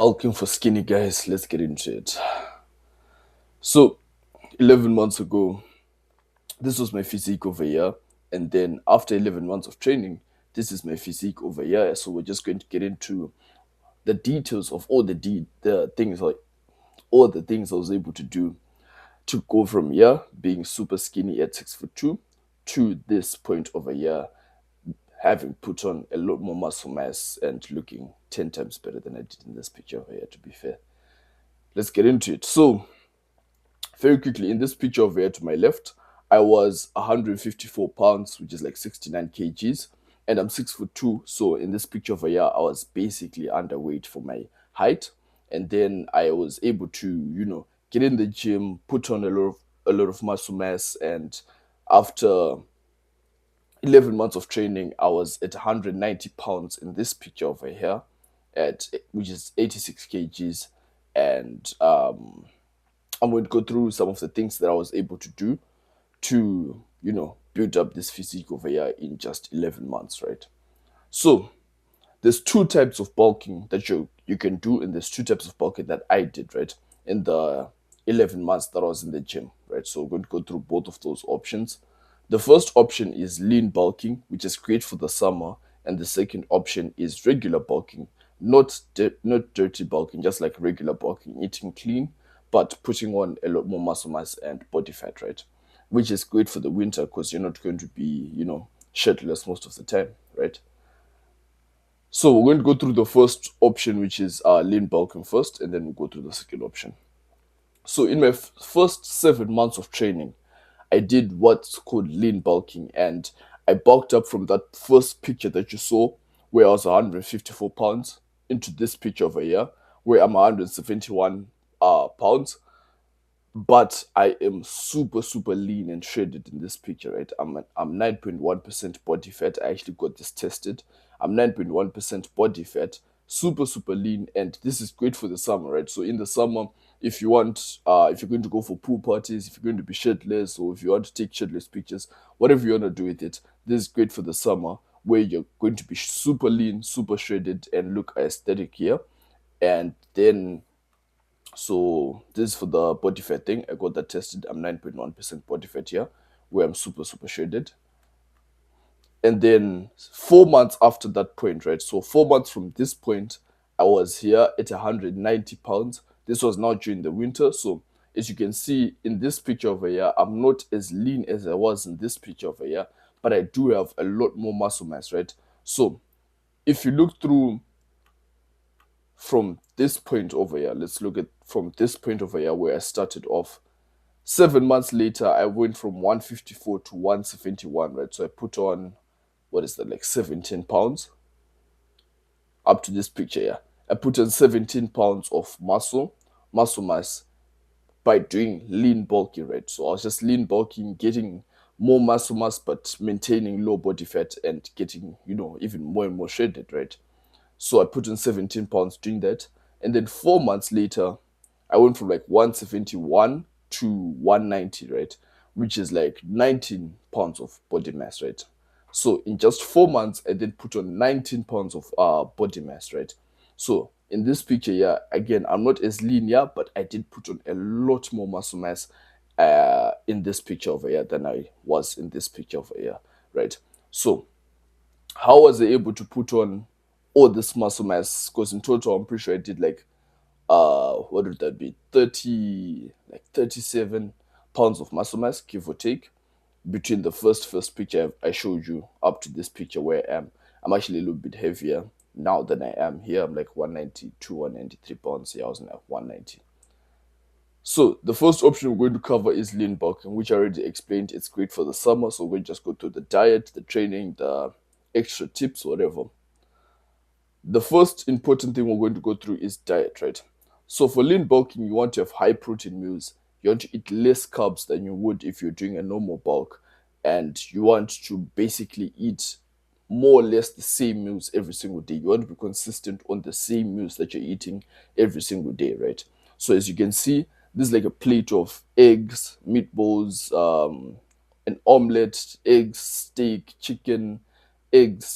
Bulking for skinny guys, let's get into it. So, 11 months ago, this was my physique over here. And then after 11 months of training, this is my physique over here. So, we're just going to get into the details of the things, like all the things I was able to do to go from here, being super skinny at 6'2", to this point over here, having put on a lot more muscle mass and looking 10 times better than I did in this picture over here, to be fair. Let's get into it. So, very quickly, in this picture over here to my left, I was 154 pounds, which is like 69 kgs, and I'm 6'2". So in this picture over here, I was basically underweight for my height. And then I was able to, get in the gym, put on a lot of muscle mass, and after 11 months of training, I was at 190 pounds in this picture over here, at which is 86 kgs, and I'm going to go through some of the things that I was able to do to, build up this physique over here in just 11 months, right? So there's two types of bulking that you can do, and there's two types of bulking that I did, right, in the 11 months that I was in the gym, right? So we're going to go through both of those options. The first option is lean bulking, which is great for the summer, and the second option is regular bulking, not dirty bulking, just like regular bulking, eating clean, but putting on a lot more muscle mass and body fat, right? Which is great for the winter because you're not going to be, shirtless most of the time, right? So we're going to go through the first option, which is lean bulking first, and then we'll go through the second option. So in my first 7 months of training, I did what's called lean bulking, and I bulked up from that first picture that you saw, where I was 154 pounds, into this picture over here, where I'm 171 pounds. But I am super, super lean and shredded in this picture, right? I'm 9.1% body fat. I actually got this tested. I'm 9.1% body fat, super, super lean, and this is great for the summer, right? So in the summer, if you're going to go for pool parties, if you're going to be shirtless, or if you want to take shirtless pictures, whatever you want to do with it, this is great for the summer, where you're going to be super lean, super shredded, and look aesthetic here. And then so this is for the body fat thing. I got that tested. I'm 9.1% body fat here, where I'm super, super shredded. And then 4 months after that point, right? So 4 months from this point, I was here at 190 pounds. This was now during the winter. So as you can see in this picture over here, I'm not as lean as I was in this picture over here, but I do have a lot more muscle mass, right? So if you look through from this point over here, let's look at from this point over here where I started off. 7 months later, I went from 154 to 171, right? So I put on, what is that, like 17 pounds up to this picture here. I put on 17 pounds of muscle mass by doing lean bulking, right? So I was just lean bulking, getting more muscle mass, but maintaining low body fat and getting, even more and more shredded, right? So I put on 17 pounds doing that. And then 4 months later, I went from like 171 to 190, right? Which is like 19 pounds of body mass, right? So in just 4 months, I then put on 19 pounds of body mass, right? So in this picture here, again, I'm not as lean here, but I did put on a lot more muscle mass in this picture over here than I was in this picture over here, right? So how was I able to put on all this muscle mass? Because in total, I'm pretty sure I did like what would that be, 37 pounds of muscle mass, give or take, between the first picture I showed you up to this picture where I am. I'm actually a little bit heavier now than I am here. I'm like 192, 193 pounds. Here I was at 190. So the first option we're going to cover is lean bulking, which I already explained. It's great for the summer, so we're going to just go through the diet, the training, the extra tips, whatever. The first important thing we're going to go through is diet, right? So for lean bulking, you want to have high protein meals. You want to eat less carbs than you would if you're doing a normal bulk. And you want to basically eat more or less the same meals every single day. You want to be consistent on the same meals that you're eating every single day, right? So as you can see, this is like a plate of eggs, meatballs, an omelette, eggs, steak, chicken, eggs,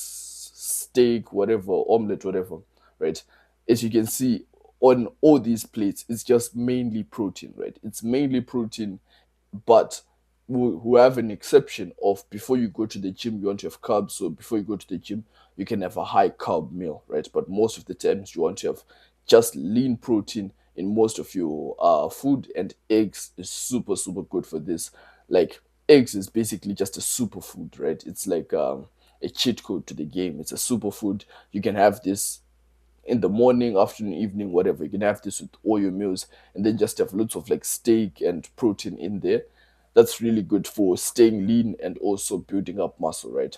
steak, whatever, omelette, whatever, right? As you can see, on all these plates, it's just mainly protein, right? It's mainly protein, but we have an exception of before you go to the gym, you want to have carbs. So before you go to the gym, you can have a high carb meal, right? But most of the times, you want to have just lean protein in most of your food, and eggs is super, super good for this. Like, eggs is basically just a superfood, right? It's like a cheat code to the game. It's a superfood. You can have this in the morning, afternoon, evening, whatever. You can have this with all your meals, and then just have lots of like steak and protein in there. That's really good for staying lean and also building up muscle, right?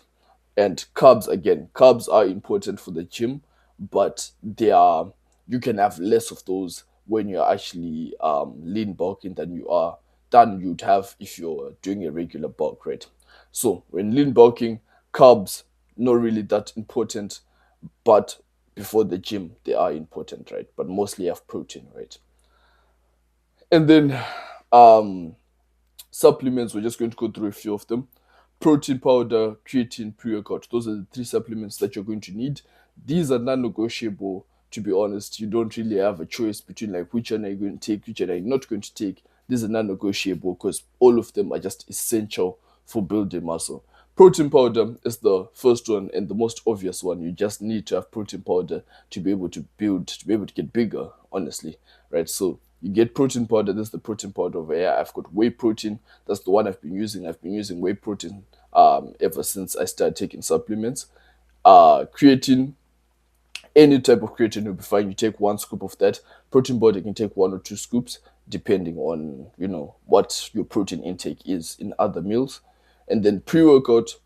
And carbs, again, carbs are important for the gym, but they are, you can have less of those when you're actually lean bulking than you'd have if you're doing a regular bulk, right? So when lean bulking, carbs not really that important, but before the gym they are important, right? But mostly have protein, right? And then um supplements, we're just going to go through a few of them. Protein powder, creatine, pre-workout. Those are the three supplements that you're going to need. These are non-negotiable, to be honest. You don't really have a choice between like which one are you going to take, which one are you not going to take. These are non-negotiable because all of them are just essential for building muscle. Protein powder is the first one and the most obvious one. You just need to have protein powder to be able to build, to be able to get bigger, honestly, right? So you get protein powder. This is the protein powder over here. I've got whey protein. That's the one I've been using. I've been using whey protein ever since I started taking supplements. Creatine, any type of creatine will be fine. You take one scoop of that. Protein powder, you can take one or two scoops, depending on what your protein intake is in other meals. And then pre-workout.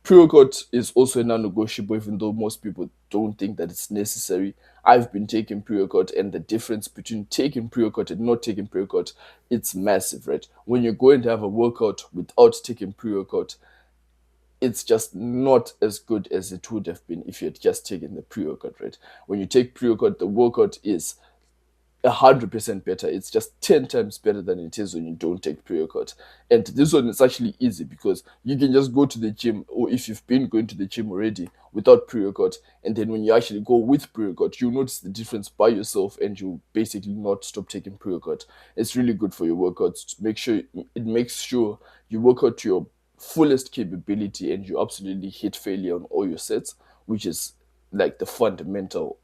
Pre-workout is also a non-negotiable, even though most people don't think that it's necessary. I've been taking pre-workout, and the difference between taking pre-workout and not taking pre-workout, it's massive, right? When you're going to have a workout without taking pre-workout, it's just not as good as it would have been if you had just taken the pre-workout, right? When you take pre-workout, the workout is 100% better. It's just 10 times better than it is when you don't take pre-workout. And this one is actually easy because you can just go to the gym, or if you've been going to the gym already without pre-workout, and then when you actually go with pre-workout, you notice the difference by yourself, and you basically not stop taking pre-workout. It's really good for your workouts. To make sure it makes sure you work out to your fullest capability and you absolutely hit failure on all your sets, which is like the fundamental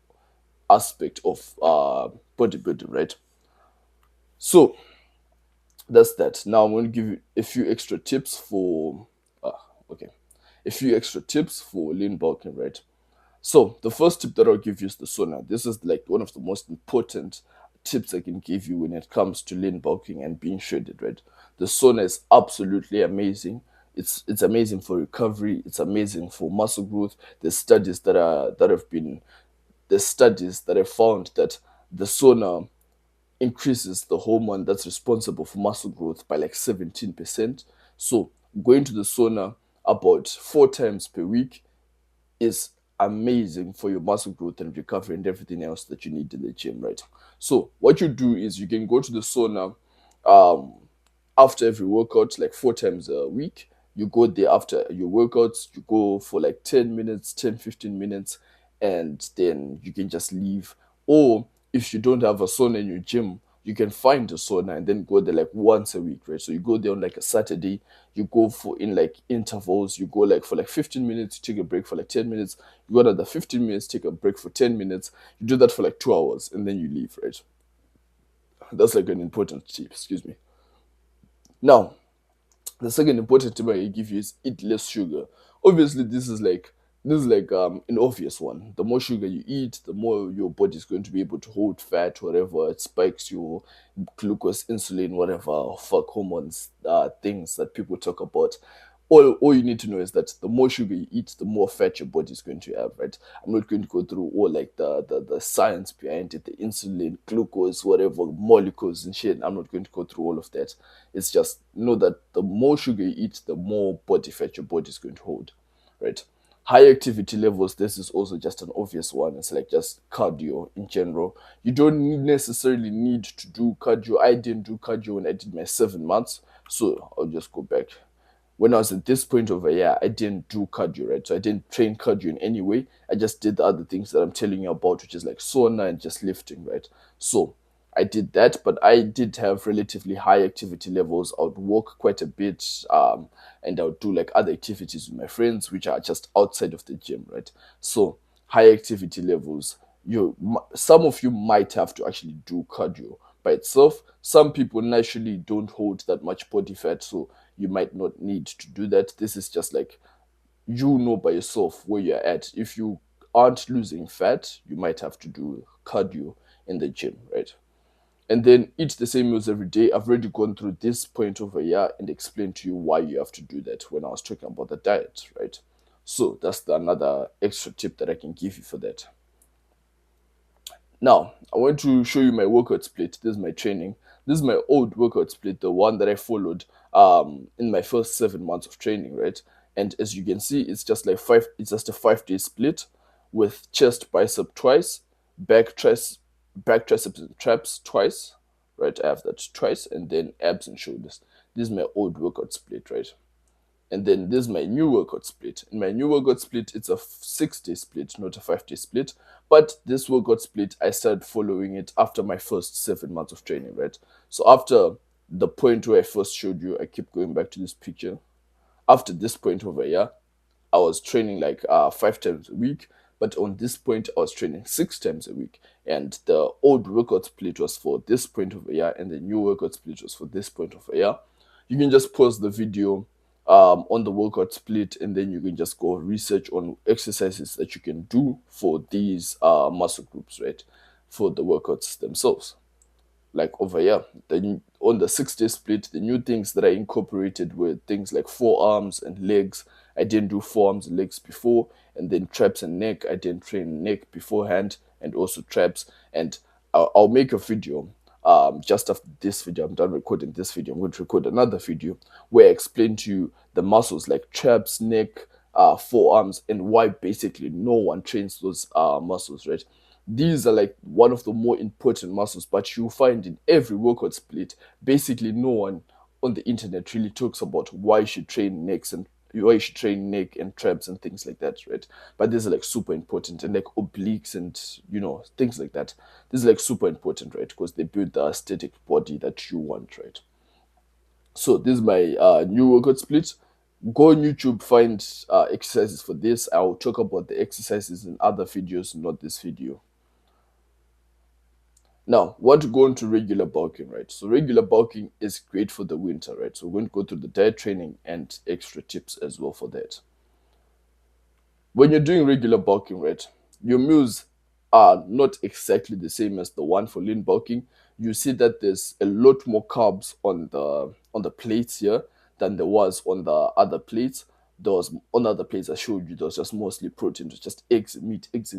aspect of bodybuilding, right? So that's that. Now I'm going to give you a few extra tips for okay, a few extra tips for lean bulking, right? So the first tip that I'll give you is the sauna. This is like one of the most important tips I can give you when it comes to lean bulking and being shredded, right? The sauna is absolutely amazing. It's amazing for recovery. It's amazing for muscle growth. There's studies that have been the studies that have found that the sauna increases the hormone that's responsible for muscle growth by like 17%. So going to the sauna about 4 times per week is amazing for your muscle growth and recovery and everything else that you need in the gym, right? So what you do is you can go to the sauna um, after every workout, like 4 times a week. You go there after your workouts, you go for like 10 minutes, 10, 15 minutes, and then you can just leave. Or if you don't have a sauna in your gym, you can find a sauna and then go there like once a week, right? So you go there on like a Saturday, you go for in like intervals, you go like for like 15 minutes, you take a break for like 10 minutes, you go another 15 minutes, take a break for 10 minutes, you do that for like 2 hours, and then you leave, right? That's like an important tip, excuse me. Now, the second important tip I give you is eat less sugar. Obviously, this is like an obvious one. The more sugar you eat, the more your body is going to be able to hold fat, whatever. It spikes your glucose, insulin, whatever fuck hormones, things that people talk about. All you need to know is that the more sugar you eat, the more fat your body is going to have, right? I'm not going to go through all like the science behind it, the insulin, glucose, whatever, molecules and shit. I'm not going to go through all of that. It's just know that the more sugar you eat, the more body fat your body is going to hold, right? High activity levels, this is also just an obvious one. It's like just cardio in general. You don't necessarily need to do cardio. I didn't do cardio when I did my 7 months, so I'll just go back. When I was at this point over here, I didn't do cardio, right? So I didn't train cardio in any way. I just did the other things that I'm telling you about, which is like sauna and just lifting, right? So I did that, but I did have relatively high activity levels. I would walk quite a bit, and I would do like other activities with my friends, which are just outside of the gym, right? So high activity levels, some of you might have to actually do cardio by itself. Some people naturally don't hold that much body fat, so you might not need to do that. This is just like, you know by yourself where you're at. If you aren't losing fat, you might have to do cardio in the gym, right? And then eat the same meals every day. I've already gone through this point over here and explained to you why you have to do that when I was talking about the diet, right? So that's another extra tip that I can give you for that. Now, I want to show you my workout split. This is my training. This is my old workout split, the one that I followed in my first 7 months of training, right? And as you can see, it's just like it's just a 5 day split with chest bicep twice, back triceps, and traps twice, right? I have that twice, and then abs and shoulders. This is my old workout split, right? And then this is my new workout split. In my new workout split, it's a 6 day split, not a 5 day split. But this workout split, I started following it after my first 7 months of training, right? So after the point where I first showed you, I keep going back to this picture. After this point over here, I was training like 5 times a week. But on this point, I was training 6 times a week. And the old workout split was for this point over here, and the new workout split was for this point over here. You can just pause the video on the workout split, and then you can just go research on exercises that you can do for these muscle groups, right? For the workouts themselves. Like over here, on the 6 day split, the new things that I incorporated were things like forearms and legs. I didn't do forearms and legs before, and then traps and neck. I didn't train neck beforehand, and also traps. And I'll make a video just after this video. I'm done recording this video. I'm going to record another video where I explain to you the muscles like traps, neck, forearms, and why basically no one trains those muscles, right? These are like one of the more important muscles, but you'll find in every workout split, basically no one on the internet really talks about why you should train necks and why you should train neck and traps and things like that, right? But these are like super important, and like obliques and things like that. This is like super important, right? Because they build the aesthetic body that you want, right? So this is my new workout split. Go on YouTube, find exercises for this. I'll talk about the exercises in other videos, not this video. Now, want to go into regular bulking, right? So regular bulking is great for the winter, right? So we're going to go through the diet training and extra tips as well for that. When you're doing regular bulking, right, your meals are not exactly the same as the one for lean bulking. You see that there's a lot more carbs on the plates here than there was on the other plates. There was on other plates I showed you, there was just mostly protein, it was just eggs and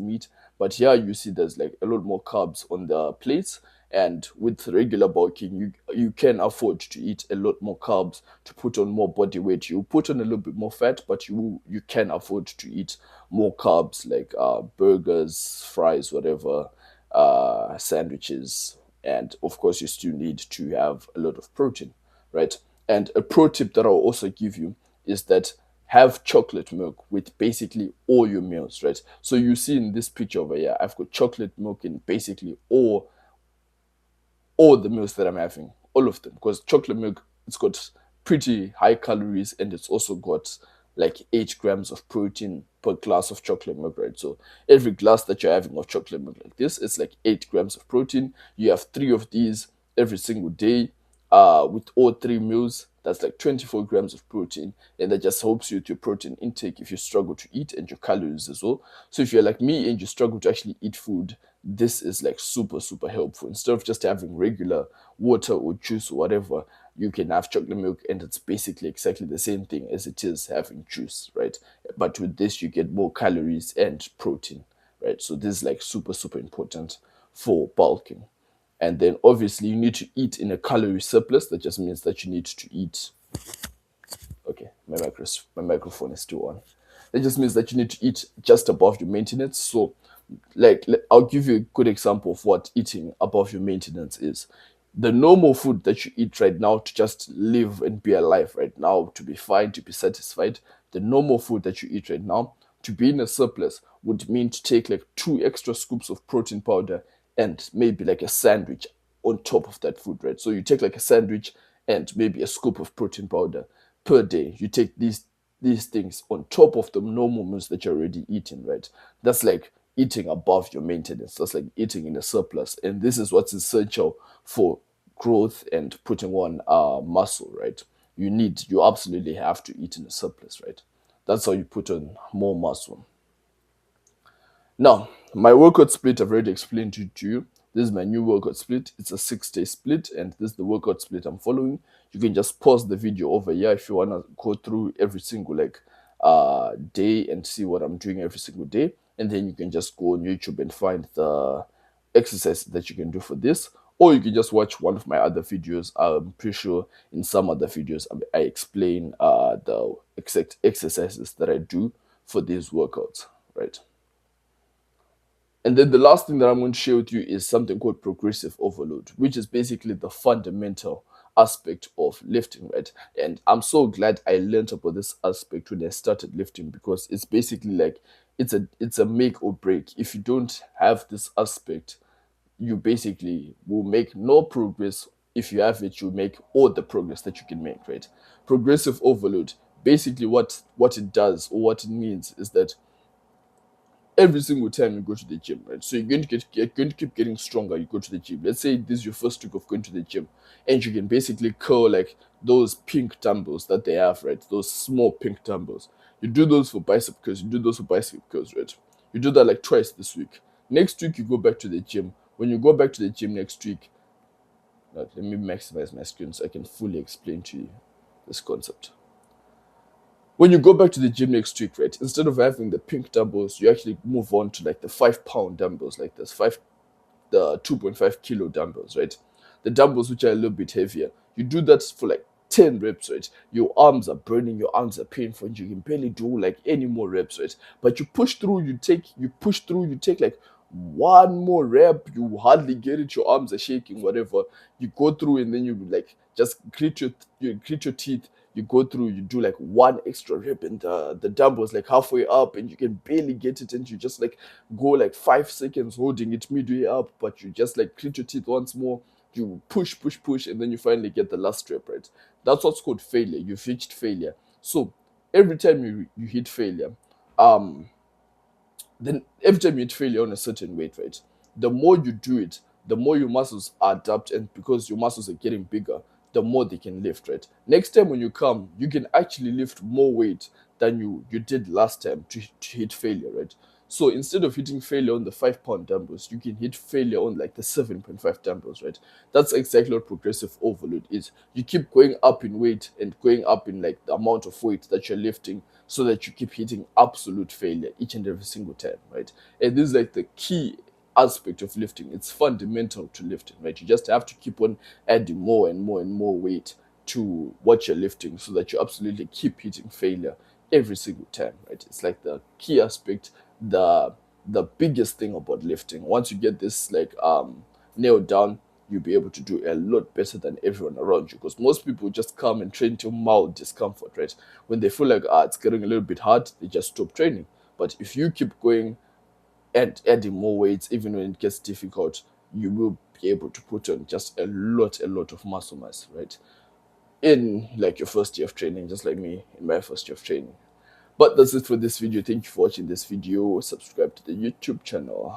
meat. But here you see there's like a lot more carbs on the plates, and with regular bulking, you can afford to eat a lot more carbs to put on more body weight. You put on a little bit more fat, but you can afford to eat more carbs like burgers, fries, whatever, sandwiches, and of course you still need to have a lot of protein, right? And a pro tip that I'll also give you is that have chocolate milk with basically all your meals, right? So you see in this picture over here, I've got chocolate milk in basically all the meals that I'm having, all of them, because chocolate milk, it's got pretty high calories, and it's also got like 8 grams of protein per glass of chocolate milk, right? So every glass that you're having of chocolate milk like this, it's like 8 grams of protein. You have 3 of these every single day, with all 3 meals. That's like 24 grams of protein, and that just helps you with your protein intake if you struggle to eat, and your calories as well. So if you're like me and you struggle to actually eat food, this is like super, super helpful. Instead of just having regular water or juice or whatever, you can have chocolate milk, and it's basically exactly the same thing as it is having juice, right? But with this, you get more calories and protein, right? So this is like super, super important for bulking. And then obviously you need to eat in a calorie surplus. That just means that you need to eat. Okay, my microphone is still on. That just means that you need to eat just above your maintenance. So, like, I'll give you a good example of what eating above your maintenance is. The normal food that you eat right now to just live and be alive right now, to be fine, to be satisfied, the normal food that you eat right now, to be in a surplus, would mean to take like 2 extra scoops of protein powder and maybe like a sandwich on top of that food, right? So you take like a sandwich and maybe a scoop of protein powder per day. You take these things on top of the normal meals that you're already eating, right? That's like eating above your maintenance. That's like eating in a surplus. And this is what's essential for growth and putting on muscle, right? You absolutely have to eat in a surplus, right? That's how you put on more muscle. Now, my workout split, I've already explained to you. This is my new workout split. It's a 6-day split, and this is the workout split I'm following. You can just pause the video over here if you want to go through every single day and see what I'm doing every single day. And then you can just go on YouTube and find the exercise that you can do for this. Or you can just watch one of my other videos. I'm pretty sure in some other videos I explain the exact exercises that I do for these workouts, right? And then the last thing that I'm going to share with you is something called progressive overload, which is basically the fundamental aspect of lifting, right? And I'm so glad I learned about this aspect when I started lifting, because it's basically like it's a make or break. If you don't have this aspect, you basically will make no progress. If you have it, you make all the progress that you can make, right? Progressive overload, basically what it does, or what it means, is that every single time you go to the gym, right? So you're going to keep getting stronger. You go to the gym. Let's say this is your first week of going to the gym, and you can basically curl like those pink dumbbells that they have, right? Those small pink dumbbells. You do those for bicep curls. You do those for bicep curls, right? You do that like twice this week. Next week you go back to the gym. When you go back to the gym next week, let me maximize my screen so I can fully explain to you this concept. When you go back to the gym next week, right, instead of having the pink dumbbells, you actually move on to like the 5 pound dumbbells, like this the 2.5 kilo dumbbells, right? The dumbbells which are a little bit heavier. You do that for like 10 reps, right? Your arms are burning, your arms are painful, and you can barely do like any more reps, right? But you push through, you take like one more rep, you hardly get it, your arms are shaking, whatever. You go through, and then you like just grit your teeth. You go through, you do like one extra rep, and the dumbbell's like halfway up, and you can barely get it, and you just like go like 5 seconds holding it midway up, but you just like grit your teeth once more. You push, and then you finally get the last rep, right? That's what's called failure. You've reached failure. So every time you hit failure, um then every time you hit failure on a certain weight, right, the more you do it, the more your muscles adapt, and because your muscles are getting bigger, the more they can lift, right? Next time when you come, you can actually lift more weight than you did last time to hit failure, right? So instead of hitting failure on the 5 pound dumbbells, you can hit failure on like the 7.5 dumbbells, right? That's exactly what progressive overload is. You keep going up in weight and going up in like the amount of weight that you're lifting, so that you keep hitting absolute failure each and every single time, right? And this is like the key aspect of lifting. It's fundamental to lifting, right? You just have to keep on adding more and more and more weight to what you're lifting, so that you absolutely keep hitting failure every single time, right? It's like the key aspect, the the biggest thing about lifting. Once you get this like nailed down, you'll be able to do a lot better than everyone around you, because most people just come and train to mild discomfort, right? When they feel like it's getting a little bit hard, they just stop training. But if you keep going and adding more weights, even when it gets difficult, you will be able to put on just a lot of muscle mass, right? In like your first year of training, just like me in my first year of training. But that's it for this video. Thank you for watching this video. Subscribe to the YouTube channel.